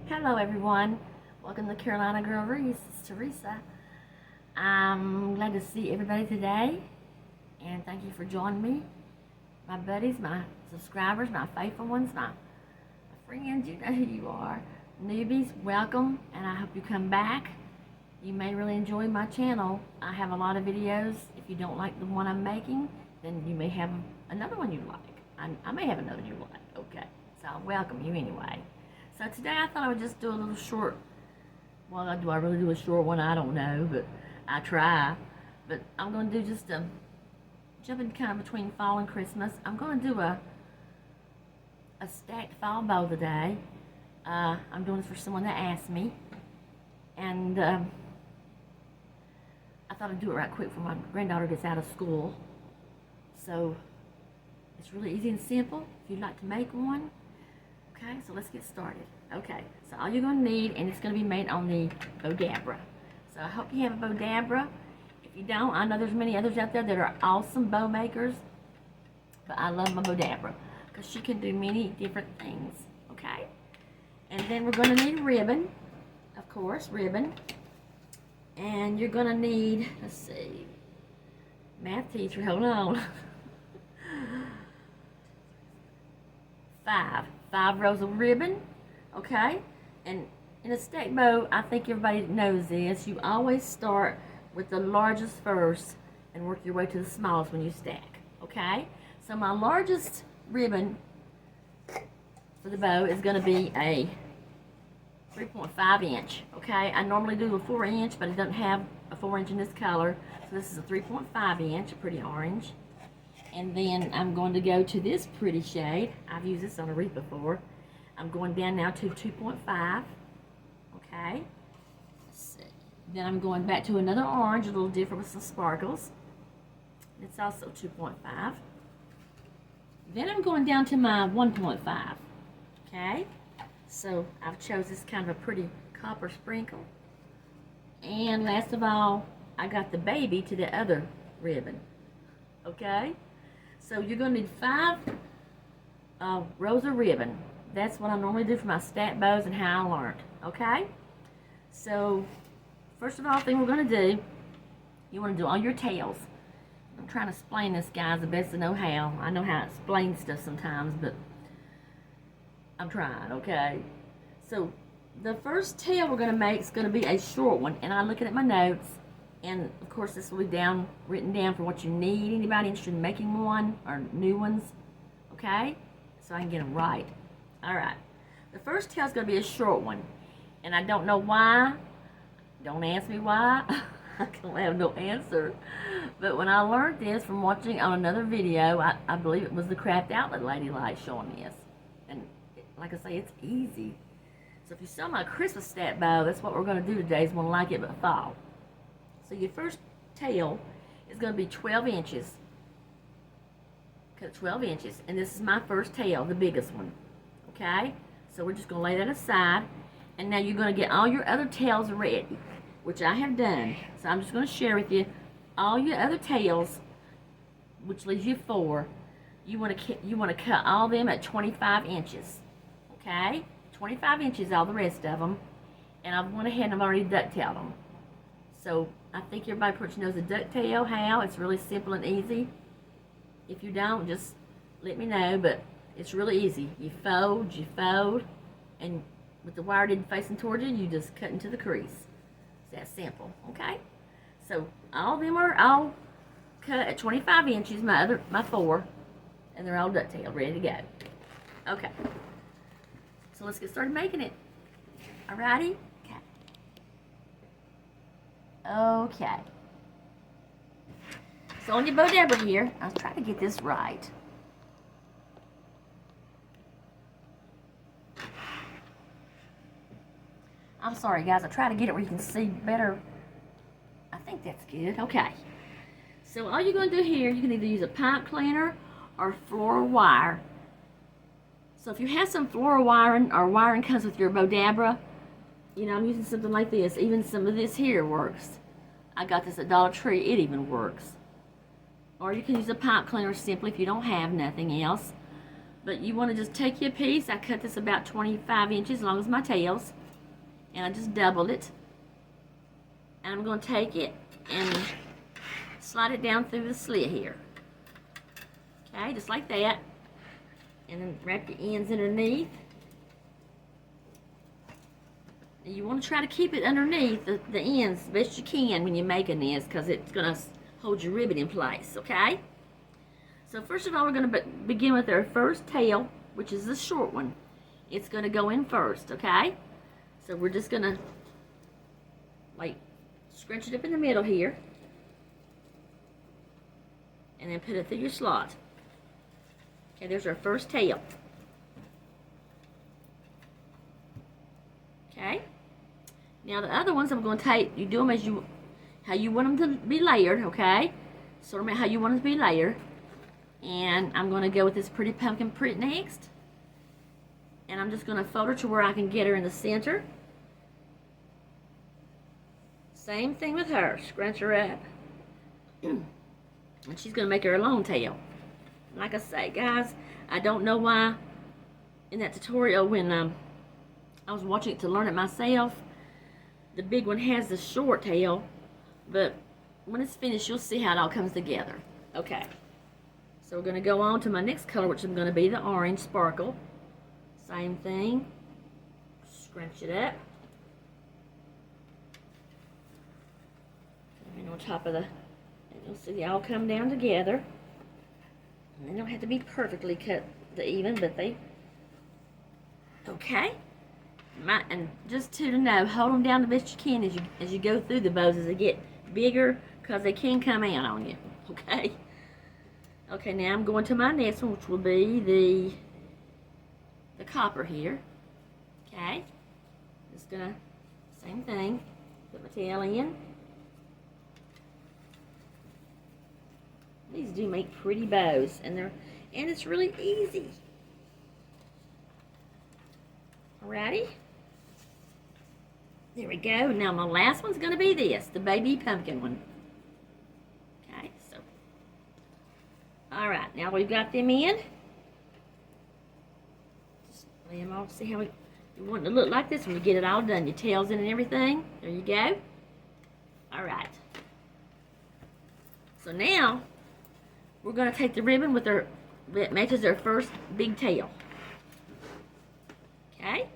Hello everyone, welcome to Carolina Girl Wreaths. It's Teresa. I'm glad to see everybody today, and thank you for joining me. My buddies, my subscribers, my faithful ones, my friends, you know who you are. Newbies, welcome, and I hope you come back. You may really enjoy my channel. I have a lot of videos. If you don't like the one I'm making, then you may have another one you like. I may have another you like, okay. So I welcome you anyway. So today I thought I would just do a little short, well, do I really do a short one? I don't know, but I try. But I'm going to do just a, jumping kind of between fall and Christmas. I'm going to do a stacked fall bow today. I'm doing this for someone that asked me. And I thought I'd do it right quick before my granddaughter gets out of school. So it's really easy and simple if you'd like to make one. Okay, so let's get started. Okay, so all you're going to need, and it's going to be made on the Bowdabra. So I hope you have a Bowdabra. If you don't, I know there's many others out there that are awesome bow makers, but I love my Bowdabra because she can do many different things. Okay, and then we're going to need ribbon, of course, ribbon, and you're going to need, let's see, math teacher, hold on, five rows of ribbon, okay? And in a stack bow, I think everybody knows this, you always start with the largest first and work your way to the smallest when you stack, okay? So my largest ribbon for the bow is going to be a 3.5 inch, okay? I normally do a 4 inch, but it doesn't have a 4 inch in this color, so this is a 3.5 inch, a pretty orange. And then I'm going to go to this pretty shade. I've used this on a wreath before. I'm going down now to 2.5. Okay. Let's see. Then I'm going back to another orange, a little different with some sparkles. It's also 2.5. Then I'm going down to my 1.5. Okay. So I've chose this kind of a pretty copper sprinkle. And last of all, I got the baby to the other ribbon. Okay. So you're going to need 5 rows of ribbon. That's what I normally do for my stack bows and how I learned. Okay? So, first of all, thing we're going to do, you want to do all your tails. I'm trying to explain this, guys, the best I know how. I know how to explain stuff sometimes, but I'm trying, okay? So, the first tail we're going to make is going to be a short one, and I'm looking at my notes. And of course, this will be written down for what you need. Anybody interested in making one or new ones? Okay? So I can get them right. Alright. The first tail is going to be a short one. And I don't know why. Don't ask me why. I don't have no answer. But when I learned this from watching on another video, I believe it was the Craft Outlet Lady Light showing this. And like I say, it's easy. So if you saw my Christmas stack bow, that's what we're going to do today. Is one like it but fall. So your first tail is going to be 12 inches. Cut 12 inches. And this is my first tail, the biggest one. Okay? So we're just going to lay that aside. And now you're going to get all your other tails ready, which I have done. So I'm just going to share with you all your other tails, which leaves you 4. You want to cut all them at 25 inches. Okay? 25 inches, all the rest of them. And I've went ahead and I've already ducktailed them. So I think everybody pretty much knows the ducktail how. It's really simple and easy. If you don't, just let me know, but it's really easy. You fold, and with the wire facing towards you, you just cut into the crease. It's that simple, okay? So all of them are all cut at 25 inches, my 4, and they're all ducktail, ready to go. Okay. So let's get started making it. Alrighty? Okay. So on your Bowdabra here, I'll try to get this right. I'm sorry, guys. I try to get it where you can see better. I think that's good. Okay. So all you're going to do here, you can either use a pipe cleaner or floral wire. So if you have some floral wiring or wiring comes with your Bowdabra, you know, I'm using something like this. Even some of this here works. I got this at Dollar Tree. It even works. Or you can use a pipe cleaner simply if you don't have nothing else. But you want to just take your piece. I cut this about 25 inches, as long as my tails. And I just doubled it. And I'm going to take it and slide it down through the slit here. Okay, just like that. And then wrap your ends underneath. And you want to try to keep it underneath the ends as best you can when you're making this, because it's going to hold your ribbon in place, okay? So first of all, we're going to begin with our first tail, which is the short one. It's going to go in first, okay? So we're just going to, like, scrunch it up in the middle here. And then put it through your slot. Okay, there's our first tail. Okay? Now the other ones I'm going to take, you do them as how you want them to be layered, okay? Sort of how you want them to be layered. And I'm going to go with this pretty pumpkin print next. And I'm just going to fold her to where I can get her in the center. Same thing with her. Scrunch her up. And she's going to make her a long tail. Like I say, guys, I don't know why in that tutorial when I was watching it to learn it myself, the big one has the short tail, but when it's finished, you'll see how it all comes together. Okay. So we're going to go on to my next color, which is going to be the orange sparkle. Same thing. Scrunch it up. And on top of and you'll see they all come down together. And they don't have to be perfectly cut to even, but they... Okay. And just to know, hold them down the best you can as you go through the bows as they get bigger, because they can come out on you. Okay. Okay, now I'm going to my next one, which will be the copper here. Okay. Just gonna, same thing, put my tail in. These do make pretty bows, and it's really easy. Alrighty. There we go. Now my last one's gonna be this, the baby pumpkin one. Okay, so. Alright, now we've got them in. Just lay them off. See how you want it to look like this when you get it all done. Your tails in and everything. There you go. Alright. So now, we're going to take the ribbon with that matches our first big tail. Okay?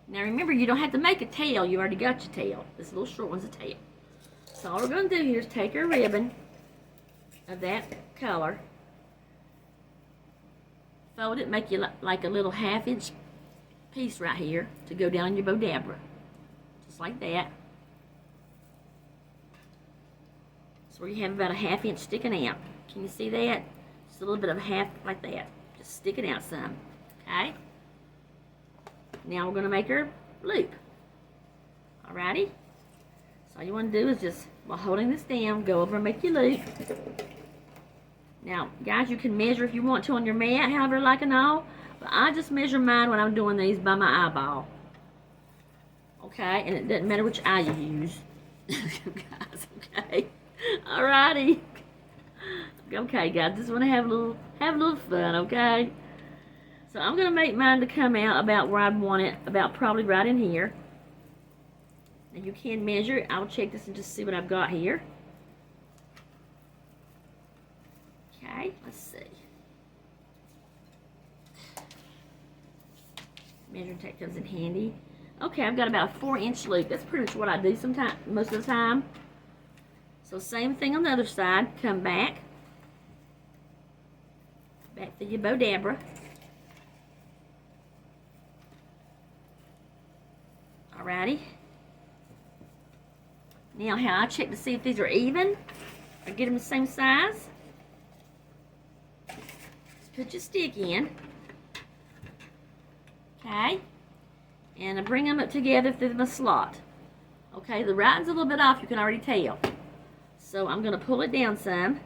Now remember, you don't have to make a tail. You already got your tail. This little short one's a tail. So all we're going to do here is take our ribbon of that color, fold it, make you like a little 1/2-inch piece right here to go down your Bowdabra. Just like that. So where you have about a 1/2 inch sticking out. Can you see that? Just a little bit of half like that. Just sticking out some. Okay? Now we're going to make our loop. Alrighty? So all you want to do is just, while holding this down, go over and make your loop. Now, guys, you can measure if you want to on your mat, however you like and all. But I just measure mine when I'm doing these by my eyeball. Okay? And it doesn't matter which eye you use. Guys, okay? Alrighty. Okay, guys, just want to have a little fun, okay? So I'm going to make mine to come out about where I'd want it, about probably right in here. And you can measure it. I'll check this and just see what I've got here. Okay, let's see. Measuring tape comes in handy. Okay, I've got about a 4-inch loop. That's pretty much what I do sometimes, most of the time. So same thing on the other side. Come back. Back to your Bowdabra. Alrighty. Now how I check to see if these are even or get them the same size. Just put your stick in. Okay. And I bring them up together through my slot. Okay, the writing's a little bit off, you can already tell. So I'm going to pull it down some.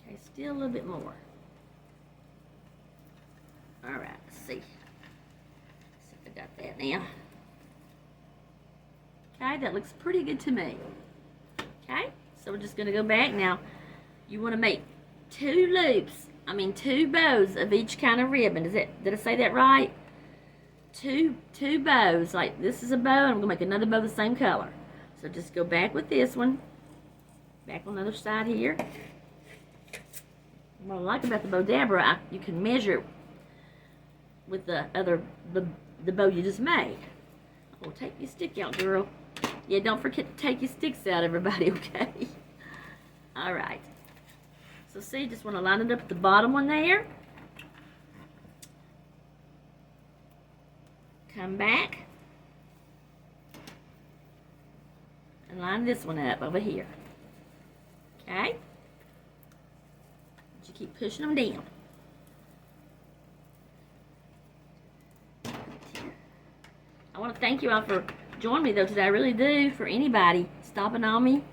Okay, still a little bit more. Alright, let's see. See if I got that now. Okay, that looks pretty good to me. Okay, So we're just going to go back now. You want to make 2 loops, 2 bows of each kind of ribbon. Did I say that right? Two bows. Like this is a bow, and I'm going to make another bow the same color. So just go back with this one. Back on the other side here. What I like about the Bowdabra, you can measure with the bow you just made. Oh, take your stick out, girl. Yeah, don't forget to take your sticks out, everybody, okay? Alright. So see, just want to line it up at the bottom one there. Come back. And line this one up over here. Okay? But you keep pushing them down. I want to thank you all for joining me though today. I really do. For anybody stopping on me,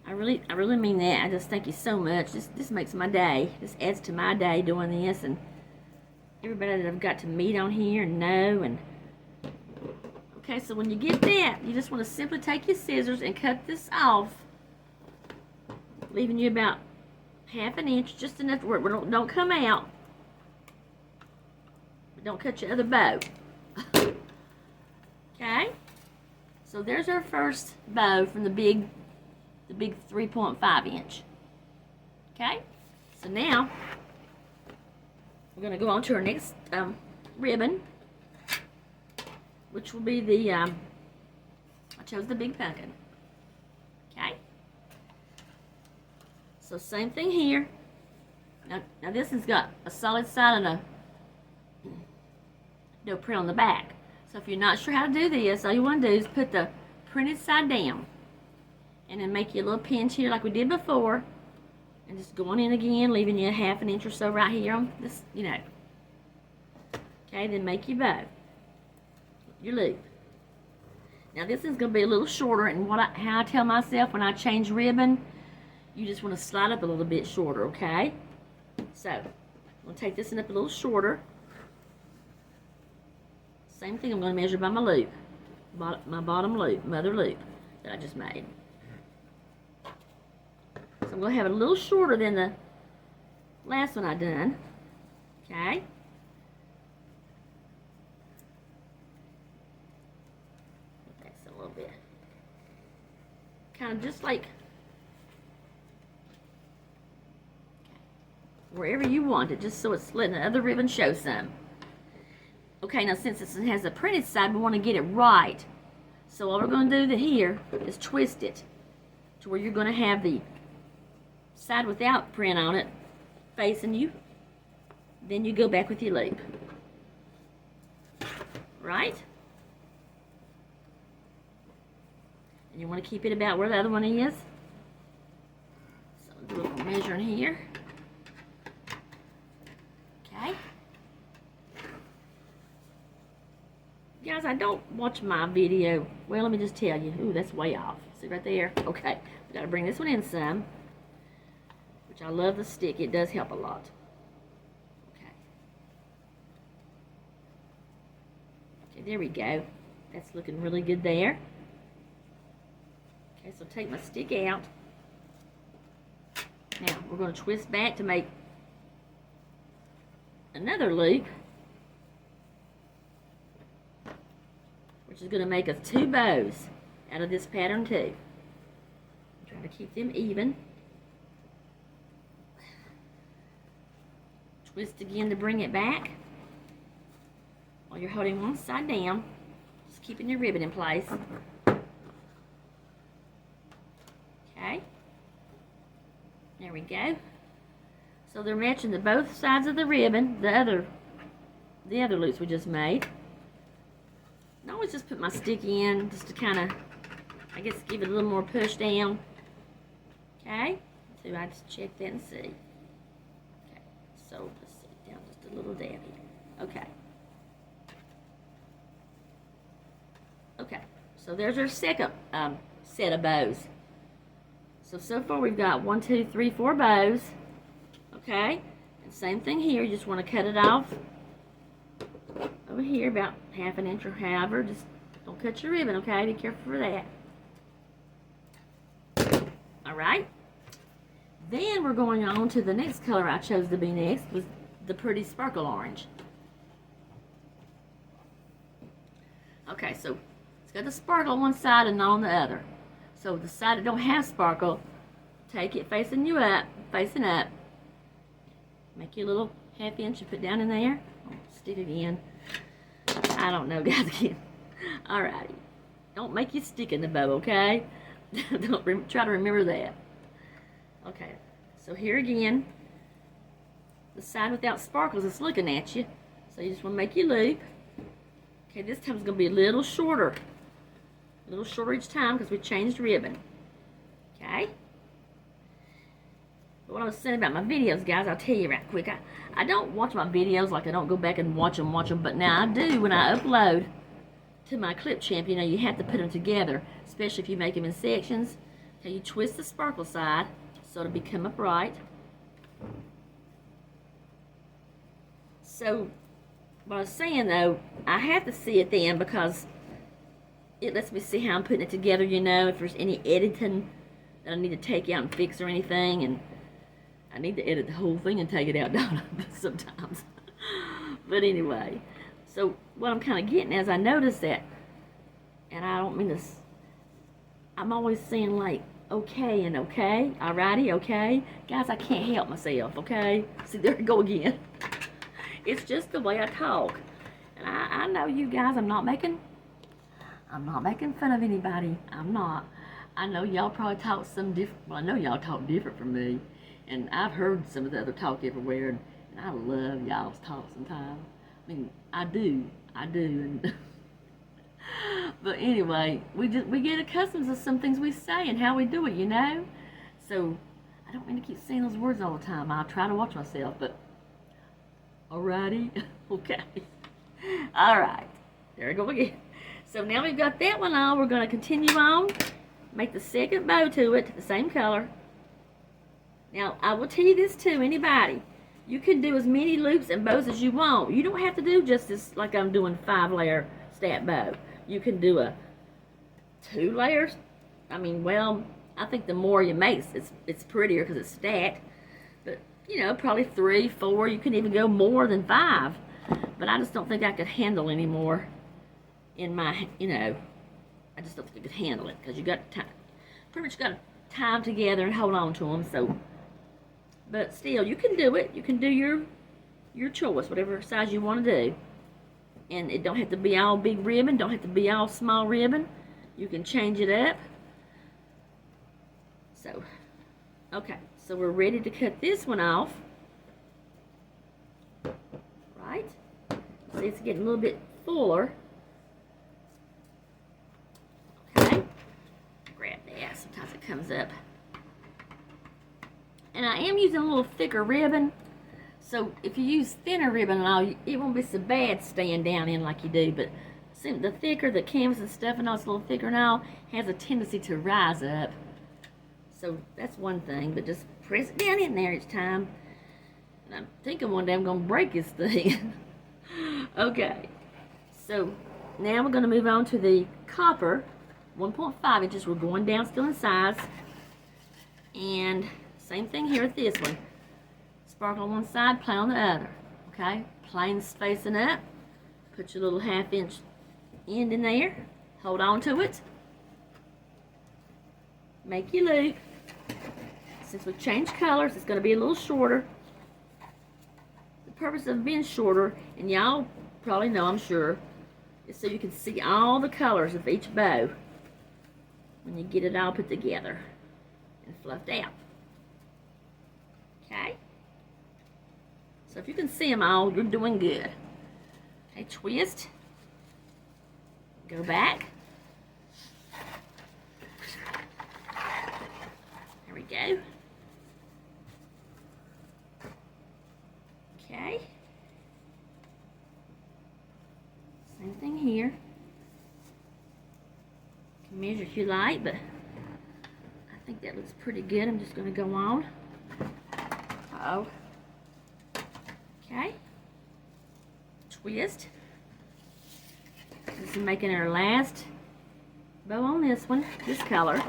I really mean that. I just thank you so much. This makes my day. This adds to my day doing this, and everybody that I've got to meet on here and know. And okay, so when you get that, you just want to simply take your scissors and cut this off, leaving you about 1/2 inch, just enough to where it don't come out. But don't cut your other bow. Okay, so there's our first bow from the big 3.5 inch. Okay, so now we're going to go on to our next ribbon, which will be the I chose the big pumpkin. Okay, so same thing here. Now this has got a solid side and a no print on the back. So if you're not sure how to do this, all you want to do is put the printed side down and then make you a little pinch here like we did before, and just going in again, leaving you 1/2 inch or so right here on this, Okay, then make your bow, your loop. Now this is going to be a little shorter, and how I tell myself when I change ribbon, you just want to slide up a little bit shorter, okay? So, I'm going to take this one up a little shorter. Same thing, I'm going to measure by my loop, my bottom loop, mother loop that I just made. So I'm going to have it a little shorter than the last one I done. Okay. That's a little bit. Kind of just like wherever you want it, just so it's letting the other ribbon show some. Okay, now since this has a printed side, we want to get it right. So all we're going to do here is twist it to where you're going to have the side without print on it facing you. Then you go back with your loop. Right? And you want to keep it about where the other one is. So do a little measuring here. Okay. Guys, I don't watch my video. Well, let me just tell you. Ooh, that's way off. See right there? Okay. We got to bring this one in some. Which I love the stick. It does help a lot. Okay. Okay, there we go. That's looking really good there. Okay, so take my stick out. Now, we're going to twist back to make another loop, which is going to make us 2 bows out of this pattern too. Try to keep them even. Twist again to bring it back while you're holding one side down, just keeping your ribbon in place. Okay, there we go. So they're matching to both sides of the ribbon, the other loops we just made. I always just put my stick in just to kind of, I guess, give it a little more push down. Okay, so I just check that and see. Okay, so let's see, down just a little dab here. Okay. Okay, so there's our second set of bows. So far we've got 1, 2, 3, 4 bows. Okay, and same thing here. You just want to cut it off over here about 1/2 inch or however. Just don't cut your ribbon, okay? Be careful for that. All right. Then we're going on to the next color I chose to be next, was the pretty sparkle orange. Okay, so it's got the sparkle on one side and not on the other. So the side that don't have sparkle, take it facing up. Make your little ½ inch and put down in there. Stick again. I don't know, guys, again. Alrighty. Don't make you stick in the bow, okay? Try to remember that. Okay, so here again, the side without sparkles is looking at you. So you just want to make your loop. Okay, this time it's going to be a little shorter. A little shorter each time because we changed ribbon. Okay? But what I was saying about my videos, guys, I'll tell you right quick. I don't watch my videos, like I don't go back and watch them, but now I do when I upload to my clip champ. You know, you have to put them together, especially if you make them in sections. Okay, you twist the sparkle side so it'll become upright. So, what I was saying though, I have to see it then because it lets me see how I'm putting it together, you know, if there's any editing that I need to take out and fix or anything, and I need to edit the whole thing and take it out, don't I, sometimes. But anyway, so what I'm kind of getting is I noticed that, and I don't mean this, I'm always saying like, okay and okay, alrighty, okay. Guys, I can't help myself, okay? See, there I go again. It's just the way I talk. And I know you guys, I'm not making fun of anybody. I'm not. I know y'all probably talk some different, well, I know y'all talk different from me. And I've heard some of the other talk everywhere, and I love y'all's talk sometimes. I mean, I do. And but anyway, we get accustomed to some things we say and how we do it, you know? So, I don't mean to keep saying those words all the time. I'll try to watch myself, but alrighty, okay. Alright, there we go again. So now we've got that one on, we're going to continue on. Make the second bow to it, the same color. Now, I will tell you this too, anybody. You can do as many loops and bows as you want. You don't have to do just this, like I'm doing 5-layer stat bow. You can do a 2 layers. I mean, well, I think the more you make, it's prettier because it's stacked. But, you know, probably 3, 4. You can even go more than 5. But I just don't think I could handle any more in my, you know, I just don't think I could handle it because you got to pretty much got to tie them together and hold on to them. So, but still, you can do it. You can do your choice, whatever size you want to do. And it don't have to be all big ribbon, don't have to be all small ribbon. You can change it up. So, okay, so we're ready to cut this one off. Right? See, it's getting a little bit fuller. Okay, grab that, sometimes it comes up. And I am using a little thicker ribbon. So if you use thinner ribbon and all, it won't be so bad staying down in like you do. But the thicker the canvas and stuff and all, it's a little thicker and all, has a tendency to rise up. So that's one thing, but just press it down in there each time. And I'm thinking one day I'm going to break this thing. Okay, so now we're going to move on to the copper, 1.5 inches. We're going down still in size. And same thing here with this one. Sparkle on one side, plain on the other. Okay, plain's facing up. Put your little 1/2 inch end in there. Hold on to it. Make your loop. Since we've changed colors, it's going to be a little shorter. The purpose of being shorter, and y'all probably know, I'm sure, is so you can see all the colors of each bow when you get it all put together and fluffed out. Okay? So if you can see them all, you're doing good. Okay, twist. Go back. There we go. Okay. Same thing here. You can measure if you like, but I think that looks pretty good. I'm just going to go on. Uh-oh. Okay. Twist. This is making our last bow on this one, this color.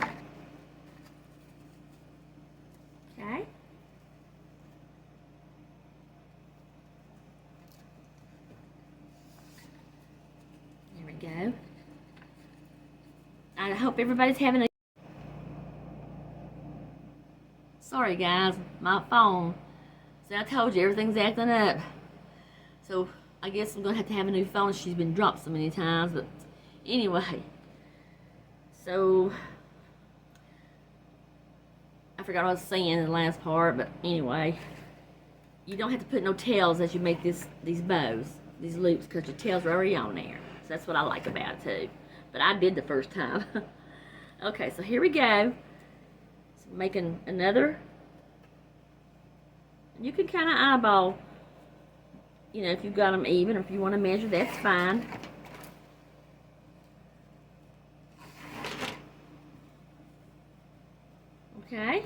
I hope everybody's having a... Sorry guys, my phone. See, I told you everything's acting up. So I guess I'm gonna have to have a new phone. She's been dropped so many times, but anyway. So I forgot what I was saying in the last part, but anyway, you don't have to put no tails as you make these bows, these loops, because your tails are already on there. So that's what I like about it too. But I did the first time. Okay, so here we go. So making another. You can kind of eyeball, you know, if you've got them even, or if you want to measure, that's fine. Okay.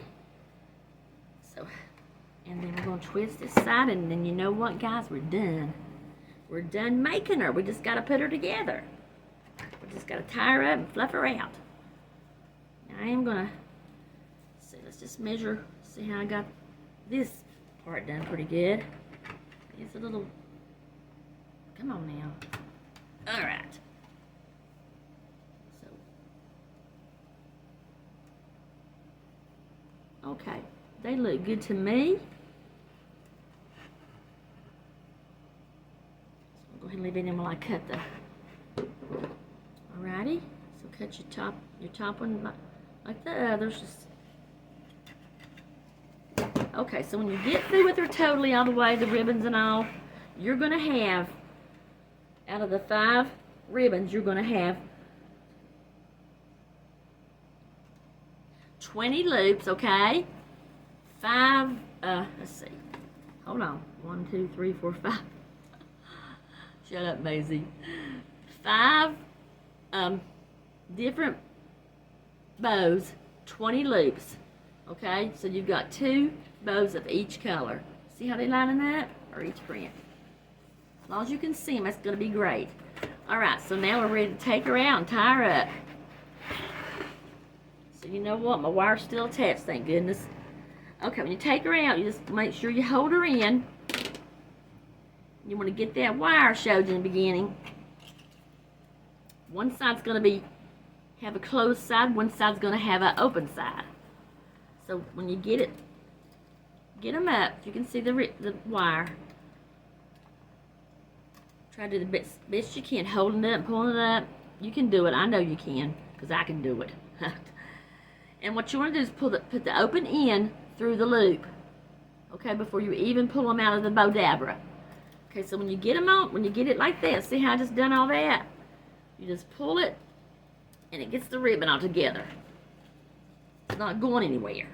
So, and then we're going to twist this side, and then you know what, guys? We're done. We're done making her. We just got to put her together. We just got to tie her up and fluff her out. Now, I am going to, see, let's just measure, see how I got this part done pretty good. It's a little, come on now. All right. So, okay, they look good to me. So I'll go ahead and leave it in while I cut the, alrighty. So cut your top one like the others. Just, okay, so when you get through with her totally all the way, the ribbons and all, you're going to have, out of the 5 ribbons, you're going to have 20 loops, okay? 5, let's see. Hold on. 1, 2, 3, 4, 5. Shut up, Maisie. 5 different bows, 20 loops. Okay, so you've got 2 bows of each color. See how they lining up? Or each print. As long as you can see them, that's going to be great. Alright, so now we're ready to take her out and tie her up. So you know what? My wire's still attached, thank goodness. Okay, when you take her out, you just make sure you hold her in. You want to get that wire I showed you in the beginning. One side's going to have a closed side, one side's going to have an open side. So when you get them up, you can see the wire. Try to do the best you can, holding it up, pulling it up. You can do it. I know you can, because I can do it. And what you want to do is put the open end through the loop, okay, before you even pull them out of the Bowdabra. Okay, so when you get them out, when you get it like this, see how I just done all that? You just pull it, and it gets the ribbon all together. It's not going anywhere.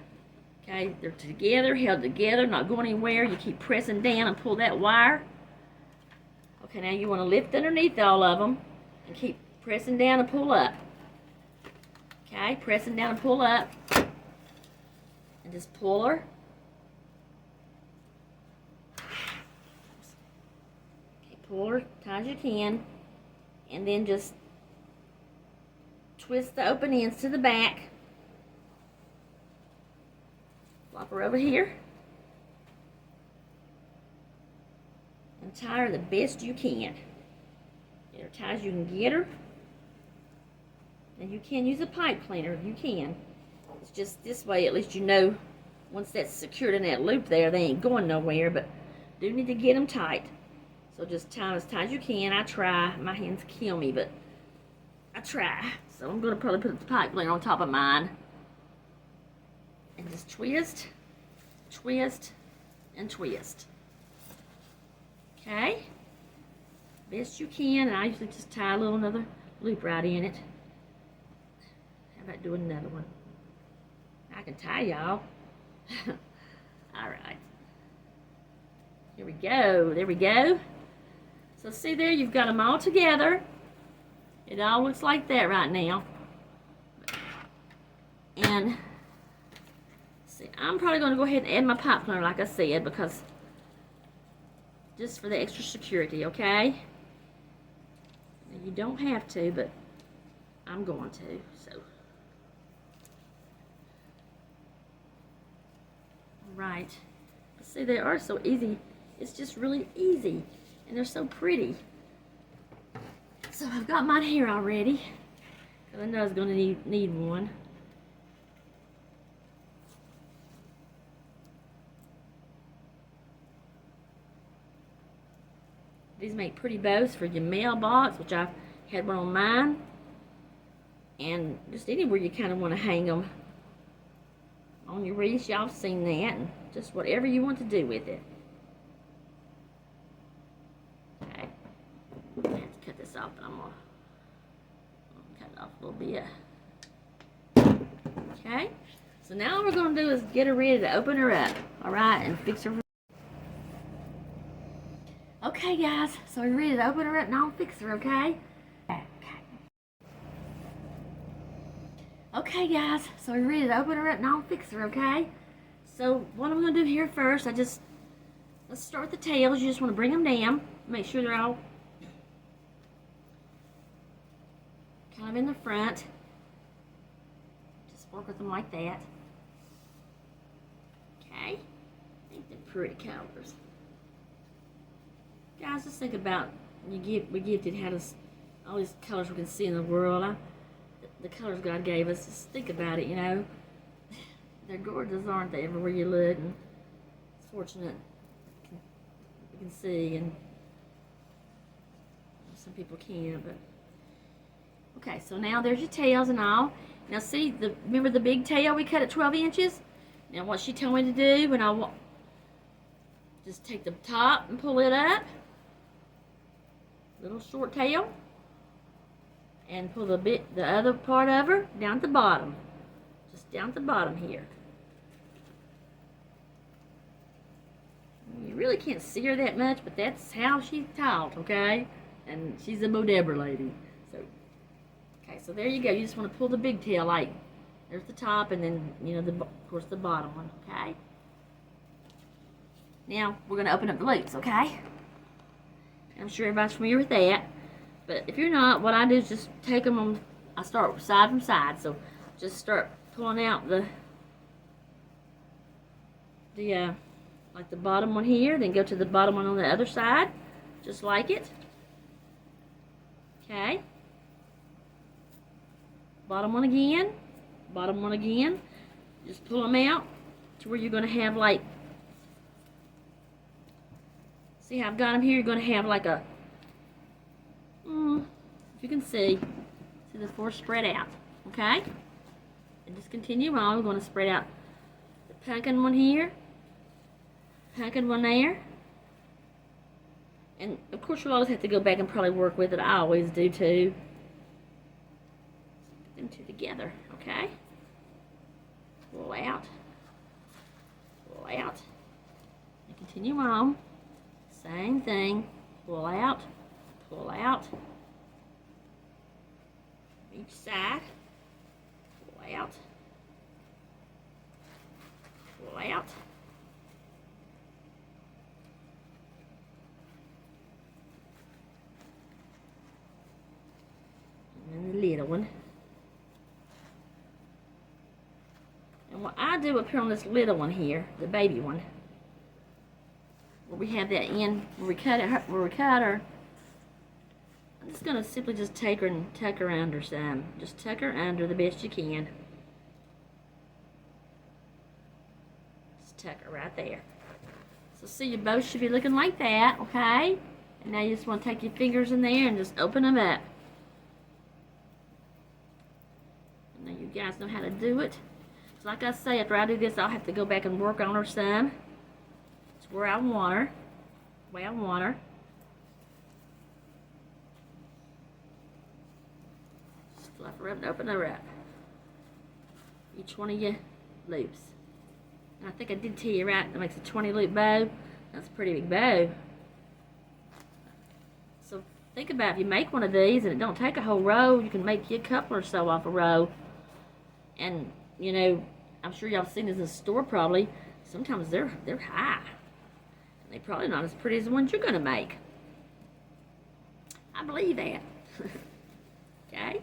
Okay, they're together, held together, not going anywhere. You keep pressing down and pull that wire. Okay, now you want to lift underneath all of them and keep pressing down and pull up. Okay, pressing down and pull up. And just pull her. Okay, pull her as tight as you can. And then just twist the open ends to the back. Flop her over here. And tie her the best you can. Get her tight as you can get her. And you can use a pipe cleaner, you can. It's just this way, at least you know, once that's secured in that loop there, they ain't going nowhere, but do need to get them tight. So just tie them as tight as you can. I try, my hands kill me, but I try. So I'm gonna probably put the pipe cleaner on top of mine. And just twist, twist, and twist. Okay? Best you can, and I usually just tie a little another loop right in it. How about doing another one? I can tie y'all. Alright. Here we go. There we go. So see there, you've got them all together. It all looks like that right now. And see, I'm probably going to go ahead and add my pipe cleaner like I said, because just for the extra security, okay? You don't have to, but I'm going to, so. Right. But see, they are so easy. It's just really easy. And they're so pretty. So I've got mine here already. Because I know I was going to need one. These make pretty bows for your mailbox, which I've had one on mine. And just anywhere you kind of want to hang them on your wreath. Y'all have seen that. And just whatever you want to do with it. Okay. I have to cut this off, but I'm going to cut it off a little bit. Okay. So now what we're going to do is get her ready to open her up. Alright, and fix her. Okay, guys. So we're ready to open her up and I'll fix her, okay? Okay, guys, so we're ready to open her up and I'll fix her, okay? So what I'm going to do here first, let's start with the tails. You just want to bring them down. Make sure they're all kind of in the front. Just work with them like that. Okay? I think they're pretty colors. Guys, just think about, we gifted had us all these colors we can see in the world. The colors God gave us, just think about it, you know. They're gorgeous, aren't they, everywhere you look, and it's fortunate you can see, and some people can't, but okay, so now there's your tails and all. Now see, remember the big tail we cut at 12 inches? Now what she told me to do, when I just take the top and pull it up, little short tail, and pull the other part of her down at the bottom. Just down at the bottom here. You really can't see her that much, but that's how she's taught, okay? And she's a Bowdabra lady. So, okay, so there you go. You just want to pull the big tail, like, there's the top, and then, you know, of course, the bottom one, okay? Now, we're going to open up the loops, okay? I'm sure everybody's familiar with that. But if you're not, what I do is just take them on, I start side from side. So just start pulling out like the bottom one here, then go to the bottom one on the other side, just like it. Okay. Bottom one again, bottom one again. Just pull them out to where you're going to have like, see how I've got them here? You're going to have like a, if you can see the four spread out, okay? And just continue on. We're going to spread out the pumpkin one here, pumpkin one there, and of course you'll always have to go back and probably work with it. I always do too. Put them two together, okay? Pull out, pull out, and continue on. Same thing. Pull out, pull out. Each side, pull out, pull out, and then the little one. And what I do up here on this little one here, the baby one, where we have that end, where we cut her, I'm just going to simply just take her and tuck her under some. Just tuck her under the best you can. Just tuck her right there. So see, your bow should be looking like that, okay? And now you just want to take your fingers in there and just open them up. And now you guys know how to do it. So like I say, after I do this, I'll have to go back and work on her some. It's where I want her. The way I want her. Fluff her up and open her up. Each one of your loops. And I think I did tell you right, that makes a 20 loop bow. That's a pretty big bow. So think about it, if you make one of these and it don't take a whole row, you can make you a couple or so off a row. And you know, I'm sure y'all have seen this in the store probably. Sometimes they're high. And they're probably not as pretty as the ones you're gonna make. I believe that. Okay?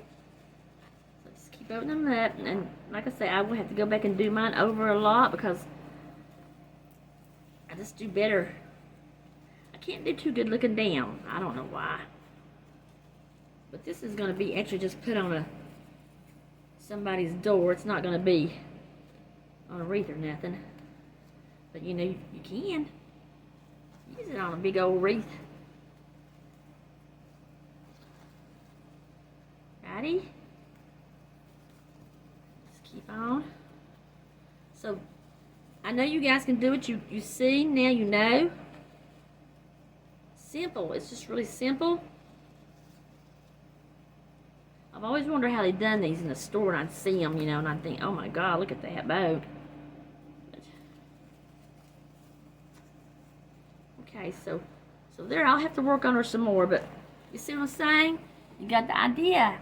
Keep opening them up, and like I say, I will have to go back and do mine over a lot because I just do better. I can't do too good looking down. I don't know why. But this is going to be actually just put on somebody's door. It's not going to be on a wreath or nothing. But you know, you can use it on a big old wreath. Ready? Just keep on. So, I know you guys can do it. You see, now you know. Simple. It's just really simple. I've always wondered how they done these in the store, and I'd see them, you know, and I'd think, oh my God, look at that bow. Okay, so there, I'll have to work on her some more, but you see what I'm saying? You got the idea.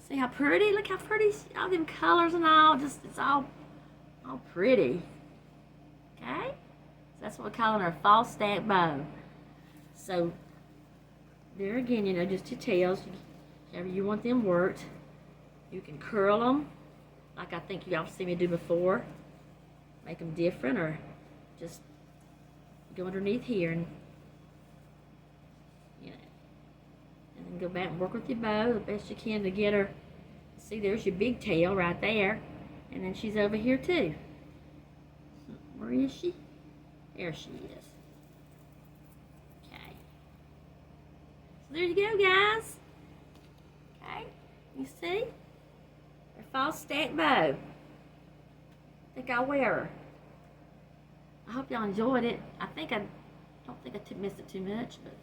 See how pretty? Look how pretty, all them colors and all, just, it's all pretty. Okay? So that's what we're calling our false stack bow. So, there again, you know, just your tails, however you want them worked. You can curl them, like I think y'all seen me do before. Make them different, or just go underneath here and, you know, and then go back and work with your bow the best you can to get her. See, there's your big tail right there, and then she's over here too. Where is she? There she is. Okay. So there you go, guys. Okay, you see? Her false stack bow. I think I'll wear her. I hope y'all enjoyed it. I don't think I missed it too much, but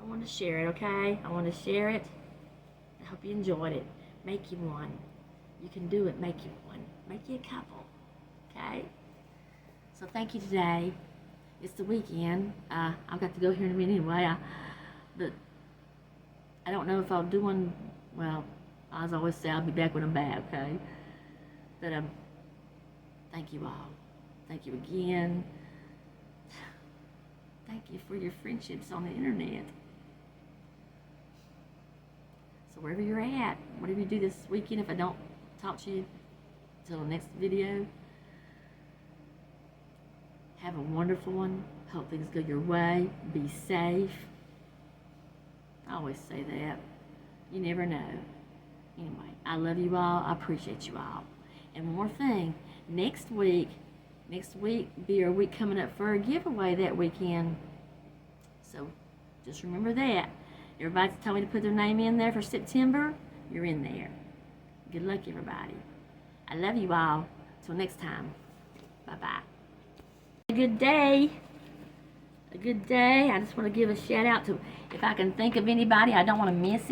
I wanted to share it, okay? I want to share it. I hope you enjoyed it. Make you one. You can do it. Make you one. Make you a couple, okay? So thank you today. It's the weekend. I've got to go here in a minute anyway. But I don't know if I'll do one. Well, as I always say, I'll be back when I'm back, okay? But thank you all. Thank you again. Thank you for your friendships on the internet. So wherever you're at, whatever you do this weekend, if I don't talk to you until the next video, have a wonderful one. Hope things go your way. Be safe. I always say that. You never know. Anyway, I love you all. I appreciate you all. And one more thing. Next week be our week coming up for a giveaway that weekend. So just remember that. Everybody's telling me to put their name in there for September. You're in there. Good luck, everybody. I love you all. Till next time. Bye-bye. A good day. A good day. I just want to give a shout out to, if I can think of anybody, I don't want to miss it.